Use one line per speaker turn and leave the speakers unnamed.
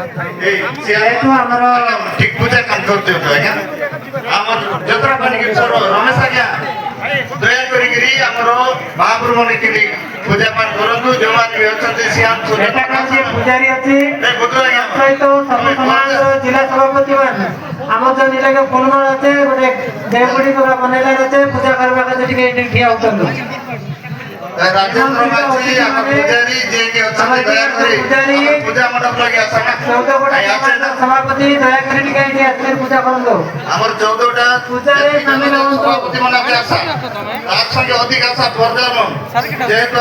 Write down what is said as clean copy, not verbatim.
ଯେହେତୁ ଆମର
ଠିକ ପୂଜା କାମ କରୁଛନ୍ତି ଆଜ୍ଞା ଆମର ଯାତ୍ରା ପାଣିକି ରମେଶ ଆଜ୍ଞା ଦୟା କରିକିରି ଆମର ମହାପ୍ରଭୁ ମନେକିରି ପୂଜା ପାଠ କରନ୍ତୁ ଯେଉଁମାନେ ବି ଅଛନ୍ତି
ଏଠାକାର ଯିଏ ପୂଜାରୀ ଅଛି
ଆଜ୍ଞା
ସହିତ ସବୁ ସମାଜର ଜିଲ୍ଲା ସଭାପତି ମାନେ ଆମର ଯୋଉ ଜିଲ୍ଲାକେ ଫୁଲମାଳ ଅଛି ଗୋଟେ ଦେବଗୁଡ଼ି ପୁରା ବନେଇଲାର ଅଛି ପୂଜା କରିବା କାছে ଟିକେ ଏଠି ଠିଆ ହଉଛନ୍ତି
ରାଜେନ୍ଦ୍ର ମାଝୀ ଆମ ପୂଜାରୀ ଯିଏକି ଅଛନ୍ତି ଦୟାକରି ପୂଜା ମଣ୍ଡପ ଲାଗି
ସଭାପତି ଦୟାକରି ଟିକେ ଏଠି ଆସିଲେ ପୂଜା କରନ୍ତୁ
ଆମର 14ଟା
ପୂଜାରେ ସାମିଲ ହୁଅନ୍ତୁ
ସଭାପତି ମାନେ ଆଶା ତାର ସଙ୍ଗେ ଅଧିକ ଆଶା ବର୍ଦ୍ଧମାନ ଯେହେତୁ